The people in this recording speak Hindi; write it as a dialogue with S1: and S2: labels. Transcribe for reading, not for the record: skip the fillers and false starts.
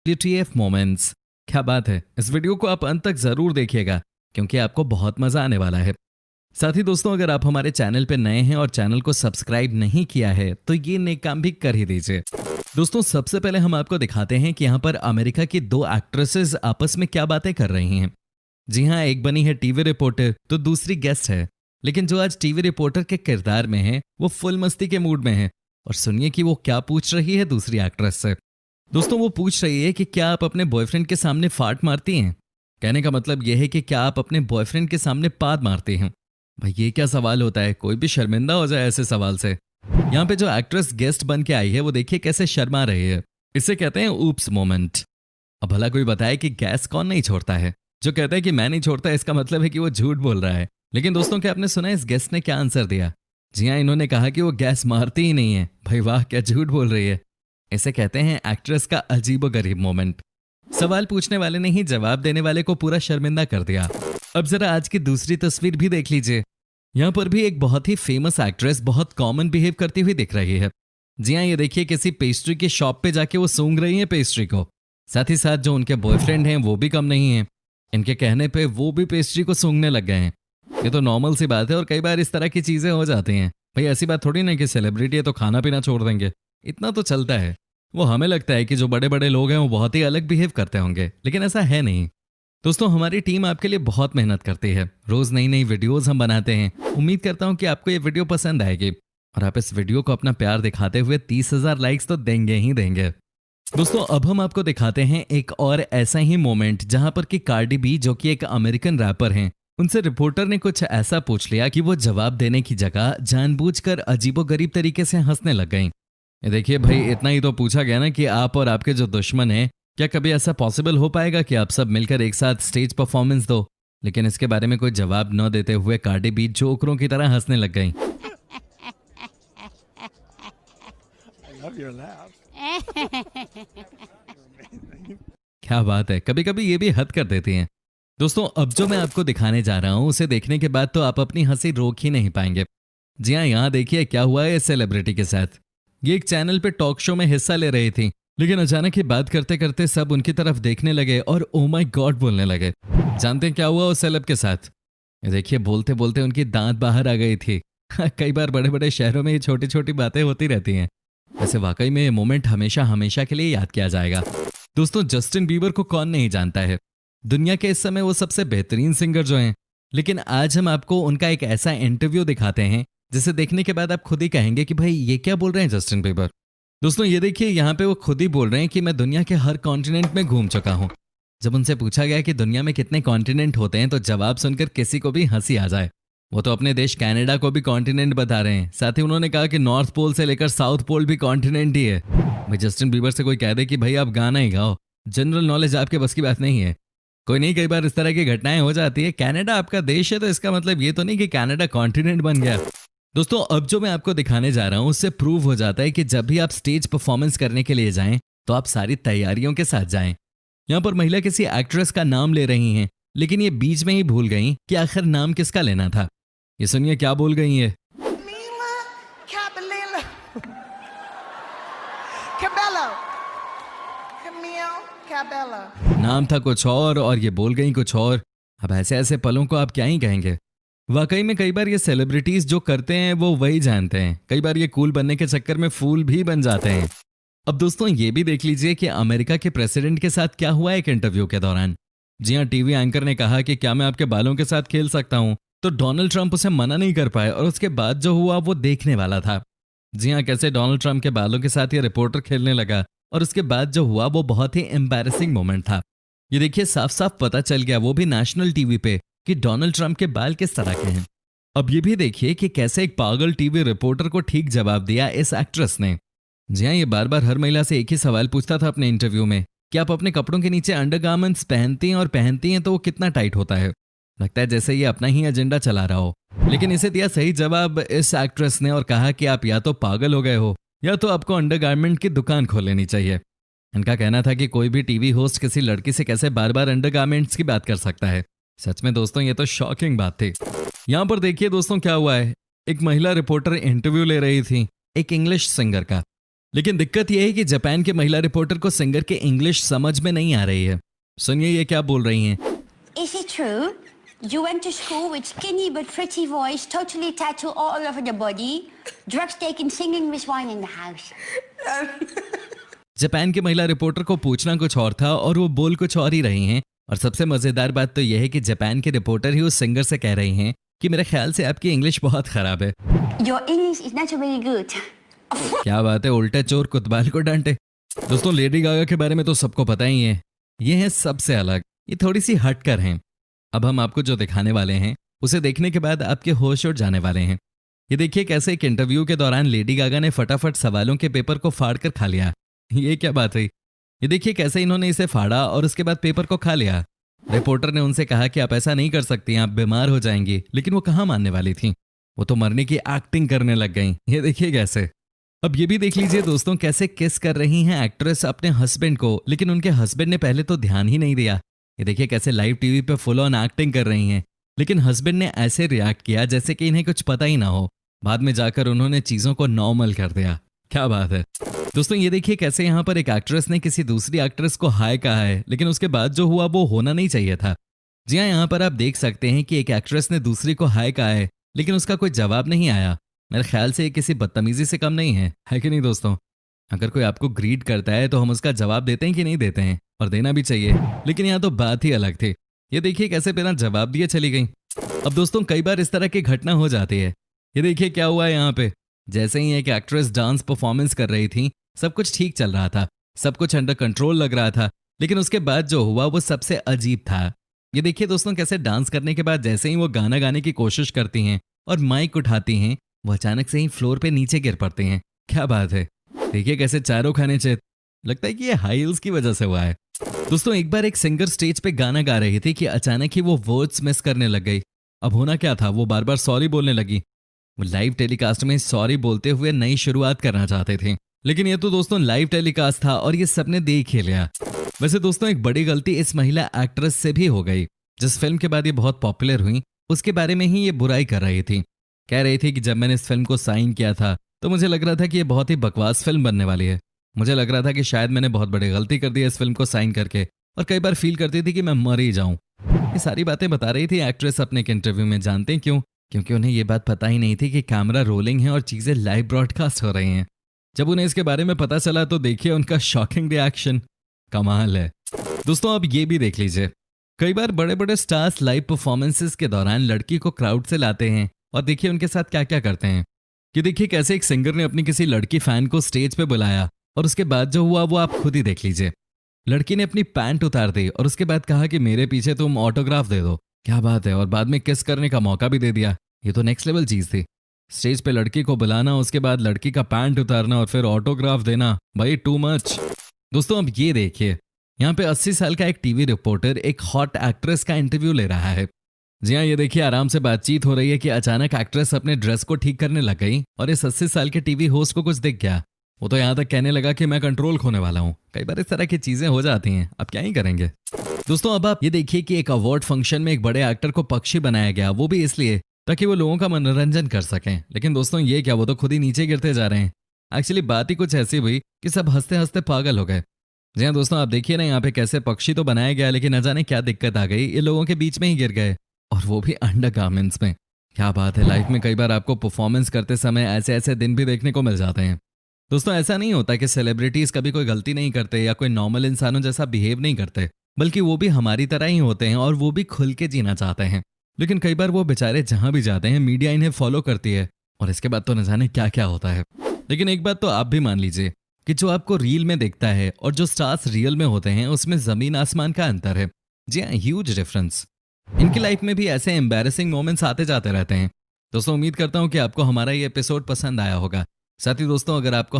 S1: WTF moments. क्या बात है, इस वीडियो को आप अंत तक जरूर देखिएगा क्योंकि आपको बहुत मजा आने वाला है। साथ ही दोस्तों, अगर आप हमारे चैनल पे नए हैं और चैनल को सब्सक्राइब नहीं किया है तो ये नेक काम भी कर ही दीजिए। दोस्तों, सबसे पहले हम आपको दिखाते हैं कि यहाँ पर अमेरिका की दो एक्ट्रेसेस आपस में क्या बातें कर रही हैं। जी हाँ, एक बनी है टीवी रिपोर्टर तो दूसरी गेस्ट है, लेकिन जो आज टीवी रिपोर्टर के किरदार में है वो फुल मस्ती के मूड में है। और सुनिए कि वो क्या पूछ रही है दूसरी एक्ट्रेस से। दोस्तों, वो पूछ रही है कि क्या आप अपने बॉयफ्रेंड के सामने फाट मारती हैं। कहने का मतलब यह है कि क्या आप अपने बॉयफ्रेंड के सामने पाद मारती हैं। भाई, ये क्या सवाल होता है, कोई भी शर्मिंदा हो जाए ऐसे सवाल से। यहाँ पे जो एक्ट्रेस गेस्ट बन के आई है वो देखिए कैसे शर्मा रही है। इसे कहते हैं ऊप्स मोमेंट। अब भला कोई बताए कि गैस कौन नहीं छोड़ता है। जो कहता है कि मैं नहीं छोड़ता, इसका मतलब है कि वो झूठ बोल रहा है। लेकिन दोस्तों, क्या आपने सुना इस गेस्ट ने क्या आंसर दिया? जी हाँ, इन्होंने कहा कि वो गैस मारती ही नहीं है। भाई वाह, क्या झूठ बोल रही है। इसे कहते हैं एक्ट्रेस का अजीबोगरीब मोमेंट। सवाल पूछने वाले ने ही जवाब देने वाले को पूरा शर्मिंदा कर दिया। अब जरा आज की दूसरी तस्वीर भी देख लीजिए। यहाँ पर भी एक बहुत ही फेमस एक्ट्रेस बहुत कॉमन बिहेव करती हुई दिख रही है। जी हाँ, ये देखिए किसी पेस्ट्री की शॉप पे जाके वो सूंघ रही है पेस्ट्री को। साथ ही साथ जो उनके बॉयफ्रेंड हैं वो भी कम नहीं है, इनके कहने पे वो भी पेस्ट्री को सूंघने लग गए हैं। ये तो नॉर्मल सी बात है और कई बार इस तरह की चीजें हो जाती हैं। भाई, ऐसी बात थोड़ी ना कि सेलिब्रिटी है तो खाना पीना छोड़ देंगे, इतना तो चलता है। वो हमें लगता है कि जो बड़े बड़े लोग हैं वो बहुत ही अलग बिहेव करते होंगे, लेकिन ऐसा है नहीं। दोस्तों, हमारी टीम आपके लिए बहुत मेहनत करती है। रोज नई नई वीडियोस हम बनाते हैं। उम्मीद करता हूं कि आपको ये वीडियो पसंद आएगी और आप इस वीडियो को अपना प्यार दिखाते हुए 30,000 लाइक्स तो देंगे ही देंगे। दोस्तों, अब हम आपको दिखाते हैं एक और ऐसा ही मोमेंट जहां पर कि कार्डी बी, जो कि एक अमेरिकन रैपर हैं, उनसे रिपोर्टर ने कुछ ऐसा पूछ लिया कि वो जवाब देने की जगह जानबूझकर अजीबोगरीब तरीके से हंसने लग गईं। ये देखिए भाई, इतना ही तो पूछा गया ना कि आप और आपके जो दुश्मन हैं, क्या कभी ऐसा पॉसिबल हो पाएगा कि आप सब मिलकर एक साथ स्टेज परफॉर्मेंस दो? लेकिन इसके बारे में कोई जवाब न देते हुए कार्डी बी जोकरों की तरह हंसने लग गईं। क्या बात है, कभी कभी ये भी हद कर देती हैं। दोस्तों, अब जो मैं आपको दिखाने जा रहा हूं उसे देखने के बाद तो आप अपनी हंसी रोक ही नहीं पाएंगे। जी हाँ, यहाँ देखिए क्या हुआ है इस सेलिब्रिटी के साथ। ये एक चैनल पे टॉक शो में हिस्सा ले रही थी, लेकिन अचानक ही बात करते करते सब उनकी तरफ देखने लगे और ओ माय गॉड बोलने लगे। जानते हैं क्या हुआ उस सेलेब के साथ? ये देखिए, बोलते बोलते उनकी दांत बाहर आ गई थी। कई बार बड़े बड़े शहरों में ये छोटी छोटी बातें होती रहती हैं। वैसे वाकई में ये मोमेंट हमेशा हमेशा के लिए याद किया जाएगा। दोस्तों, जस्टिन बीबर को कौन नहीं जानता है। दुनिया के इस समय वो सबसे बेहतरीन सिंगर जो हैं। लेकिन आज हम आपको उनका एक ऐसा इंटरव्यू दिखाते हैं जिसे देखने के बाद आप खुद ही कहेंगे कि भाई ये क्या बोल रहे हैं जस्टिन बीबर। दोस्तों, ये देखिए, यहाँ पे वो खुद ही बोल रहे हैं कि मैं दुनिया के हर कॉन्टिनेंट में घूम चुका हूँ। जब उनसे पूछा गया कि दुनिया में कितने कॉन्टिनेंट होते हैं तो जवाब सुनकर किसी को भी हंसी आ जाए। वो तो अपने देश कनाडा को भी कॉन्टिनेंट बता रहे हैं। साथ ही उन्होंने कहा कि नॉर्थ पोल से लेकर साउथ पोल भी कॉन्टिनेंट ही है। भाई, जस्टिन बीबर से कोई कह दे कि भाई आप गाना ही गाओ, जनरल नॉलेज आपके बस की बात नहीं है। कोई नहीं, कई बार इस तरह की घटनाएं हो जाती है। कनाडा आपका देश है तो इसका मतलब ये तो नहीं कि कनाडा कॉन्टिनेंट बन गया। दोस्तों, अब जो मैं आपको दिखाने जा रहा हूं उससे प्रूव हो जाता है कि जब भी आप स्टेज परफॉर्मेंस करने के लिए जाएं तो आप सारी तैयारियों के साथ जाएं। यहाँ पर महिला किसी एक्ट्रेस का नाम ले रही हैं, लेकिन ये बीच में ही भूल गई कि आखिर नाम किसका लेना था। ये सुनिए क्या बोल गई है। नाम था कुछ और ये बोल गई कुछ और। अब ऐसे ऐसे पलों को आप क्या ही कहेंगे। वाकई में कई बार ये सेलिब्रिटीज जो करते हैं वो वही जानते हैं। कई बार ये कूल बनने के चक्कर में फूल भी बन जाते हैं। अब दोस्तों, ये भी देख लीजिए कि अमेरिका के प्रेसिडेंट के साथ क्या हुआ एक इंटरव्यू के दौरान। जी हाँ, टीवी एंकर ने कहा कि क्या मैं आपके बालों के साथ खेल सकता हूँ, तो डोनाल्ड ट्रंप उसे मना नहीं कर पाए और उसके बाद जो हुआ वो देखने वाला था। जी हाँ, कैसे डोनाल्ड ट्रंप के बालों के साथ ये रिपोर्टर खेलने लगा और उसके बाद जो हुआ वो बहुत ही एम्बैरेसिंग मोमेंट था। ये देखिए, साफ साफ पता चल गया, वो भी नेशनल टीवी पे, कि डोनाल्ड ट्रंप के बाल किस तरह के हैं। अब ये भी देखिए कि कैसे एक पागल टीवी रिपोर्टर को ठीक जवाब दिया इस एक्ट्रेस ने। जी हाँ, ये बार बार हर महिला से एक ही सवाल पूछता था अपने इंटरव्यू में कि आप अपने कपड़ों के नीचे अंडरगारमेंट्स पहनती हैं और पहनती हैं तो वो कितना टाइट होता है। लगता है जैसे ये अपना ही एजेंडा चला रहा हो। लेकिन इसे दिया सही जवाब इस एक्ट्रेस ने और कहा कि आप या तो पागल हो गए हो या तो आपको अंडरगारमेंट की दुकान खोल लेनी चाहिए। इनका कहना था कि कोई भी टीवी होस्ट किसी लड़की से कैसे बार बार अंडरगारमेंट्स की बात कर सकता है। सच में दोस्तों, ये तो शॉकिंग बात थी। यहाँ पर देखिए दोस्तों क्या हुआ है। एक महिला रिपोर्टर इंटरव्यू ले रही थी एक इंग्लिश सिंगर का। लेकिन दिक्कत यह है कि जापान के महिला रिपोर्टर को सिंगर के इंग्लिश समझ में नहीं आ रही है। सुनिए ये क्या बोल रही हैं।
S2: Is it true? You went to school with skinny but pretty voice, totally tattooed all over the body, drugs taken, singing with wine in the house.
S1: Japan के महिला रिपोर्टर को पूछना कुछ और था और वो बोल कुछ और ही रही हैं। और सबसे मजेदार बात तो यह है कि जापान के रिपोर्टर ही उस सिंगर से कह रही हैं कि मेरे ख्याल से आपकी इंग्लिश बहुत खराब है।
S2: Your English is not very good.
S1: क्या बात है, उल्टे चोर कुतबाल को डांटे। दोस्तों लेडी गागा के बारे में तो सबको पता ही है, ये है सबसे अलग, ये थोड़ी सी हटकर हैं। अब हम आपको जो दिखाने वाले हैं उसे देखने के बाद आपके होश उड़ जाने वाले हैं। ये देखिए कैसे एक इंटरव्यू के दौरान लेडी गागा ने फटाफट सवालों के पेपर को फाड़ कर खा लिया। ये क्या बात है, ये देखिए कैसे इन्होंने इसे फाड़ा और उसके बाद पेपर को खा लिया। रिपोर्टर ने उनसे कहा कि आप ऐसा नहीं कर सकती, आप बीमार हो जाएंगी, लेकिन वो कहाँ मानने वाली थी, वो तो मरने की एक्टिंग करने लग गई। ये देखिए कैसे। अब ये भी देख लीजिए दोस्तों कैसे किस कर रही हैं एक्ट्रेस अपने हस्बैंड को, लेकिन उनके हस्बैंड ने पहले तो ध्यान ही नहीं दिया। ये देखिए कैसे लाइव टीवी पे फुल ऑन एक्टिंग कर रही हैं, लेकिन हस्बैंड ने ऐसे रिएक्ट किया जैसे कि इन्हें कुछ पता ही ना हो। बाद में जाकर उन्होंने चीजों को नॉर्मल कर दिया। क्या बात है दोस्तों। ये देखिए कैसे यहाँ पर एक एक्ट्रेस ने किसी दूसरी एक्ट्रेस को हाय कहा है, लेकिन उसके बाद जो हुआ वो होना नहीं चाहिए था। जी हाँ, यहाँ पर आप देख सकते हैं कि एक एक्ट्रेस ने दूसरी को हाय कहा है, लेकिन उसका कोई जवाब नहीं आया। मेरे ख्याल से ये किसी बदतमीजी से कम नहीं है कि नहीं दोस्तों। अगर कोई आपको ग्रीट करता है तो हम उसका जवाब देते हैं कि नहीं देते हैं, और देना भी चाहिए, लेकिन यहाँ तो बात ही अलग थी। ये देखिए कैसे बिना जवाब दिए चली गई। अब दोस्तों कई बार इस तरह की घटना हो जाती है। ये देखिए क्या हुआ यहाँ पे, जैसे ही एक एक्ट्रेस डांस परफॉर्मेंस कर रही थी, सब कुछ ठीक चल रहा था, सब कुछ अंडर कंट्रोल लग रहा था, लेकिन उसके बाद जो हुआ वो सबसे अजीब था। ये देखिए दोस्तों कैसे डांस करने के बाद जैसे ही वो गाना गाने की कोशिश करती हैं और माइक उठाती हैं, वो अचानक से ही फ्लोर पे नीचे गिर पड़ते हैं। क्या बात है, देखिए कैसे चारों खाने चेत। लगता है कि ये हाई हील्स की वजह से हुआ है। दोस्तों एक बार एक सिंगर स्टेज पे गाना गा रही थी कि अचानक ही वो वर्ड्स मिस करने लग गई। अब होना क्या था, वो बार बार सॉरी बोलने लगी। वो लाइव टेलीकास्ट में सॉरी बोलते हुए नई शुरुआत करना चाहते थे, लेकिन ये तो दोस्तों लाइव टेलीकास्ट था और ये सबने देख ही लिया। वैसे दोस्तों एक बड़ी गलती इस महिला एक्ट्रेस से भी हो गई। जिस फिल्म के बाद ये बहुत पॉपुलर हुई उसके बारे में ही ये बुराई कर रही थी। कह रही थी कि जब मैंने इस फिल्म को साइन किया था तो मुझे लग रहा था कि ये बहुत ही बकवास फिल्म बनने वाली है। मुझे लग रहा था कि शायद मैंने बहुत बड़ी गलती कर दी है इस फिल्म को साइन करके, और कई बार फील करती थी कि मैं मर ही जाऊं। ये सारी बातें बता रही थी एक्ट्रेस अपने एक इंटरव्यू में। जानते हैं क्यों? क्योंकि उन्हें ये बात पता ही नहीं थी कि कैमरा रोलिंग है और चीजें लाइव ब्रॉडकास्ट हो रही हैं। जब उन्हें इसके बारे में पता चला तो देखिए उनका शॉकिंग रिएक्शन, कमाल है। दोस्तों अब ये भी देख लीजिए, कई बार बड़े बड़े स्टार्स लाइव परफॉर्मेंसेस के दौरान लड़की को क्राउड से लाते हैं और देखिए उनके साथ क्या क्या करते हैं। कि देखिए कैसे एक सिंगर ने अपनी किसी लड़की फैन को स्टेज पे बुलाया और उसके बाद जो हुआ वो आप खुद ही देख लीजिए। लड़की ने अपनी पैंट उतार दी और उसके बाद कहा कि मेरे पीछे तुम ऑटोग्राफ दे दो। क्या बात है, और बाद में किस करने का मौका भी दे दिया। ये तो नेक्स्ट लेवल चीज थी। स्टेज पे लड़की को बुलाना, उसके बाद लड़की का पैंट उतारना और फिर ऑटोग्राफ देना, भाई टू मच। दोस्तों अब ये देखिए, यहाँ पे 80 साल का एक टीवी रिपोर्टर एक हॉट एक्ट्रेस का इंटरव्यू ले रहा है। जी हाँ, ये देखिए आराम से बातचीत हो रही है कि अचानक एक्ट्रेस अपने ड्रेस को ठीक करने लग गई और इस 80 साल के टीवी होस्ट को कुछ दिख गया। वो तो यहाँ तक कहने लगा कि मैं कंट्रोल खोने वाला हूँ। कई बार इस तरह की चीजें हो जाती हैं, अब क्या ही करेंगे। दोस्तों अब आप ये देखिए कि एक अवार्ड फंक्शन में एक बड़े एक्टर को पक्षी बनाया गया, वो भी इसलिए ताकि वो लोगों का मनोरंजन कर सकें। लेकिन दोस्तों ये क्या, वो तो खुद ही नीचे गिरते जा रहे हैं। एक्चुअली बात ही कुछ ऐसी हुई कि सब हंसते हंसते पागल हो गए। जी हाँ दोस्तों, आप देखिए ना यहाँ पे कैसे पक्षी तो बनाया गया, लेकिन न जाने क्या दिक्कत आ गई, ये लोगों के बीच में ही गिर गए, और वो भी अंडर गारमेंट्स में। क्या बात है, लाइफ में कई बार आपको परफॉर्मेंस करते समय ऐसे ऐसे दिन भी देखने को मिल जाते हैं। दोस्तों ऐसा नहीं होता कि सेलिब्रिटीज कभी कोई गलती नहीं करते या कोई नॉर्मल इंसानों जैसा बिहेव नहीं करते, बल्कि वो भी हमारी तरह ही होते हैं और वो भी खुल के जीना चाहते हैं। लेकिन कई बार वो बेचारे जहां भी जाते हैं मीडिया इन्हें फॉलो करती है और इसके बाद तो न जाने क्या क्या होता है। लेकिन एक बात तो आप भी मान लीजिए कि जो आपको रील में दिखता है और जो स्टार्स रियल में होते हैं उसमें जमीन आसमान का अंतर है। जी हाँ, ह्यूज डिफरेंस। इनकी लाइफ में भी ऐसे एम्बैरेसिंग मोमेंट्स आते जाते रहते हैं। दोस्तों उम्मीद करता हूं कि आपको हमारा ये एपिसोड पसंद आया होगा। साथ ही दोस्तों अगर आपको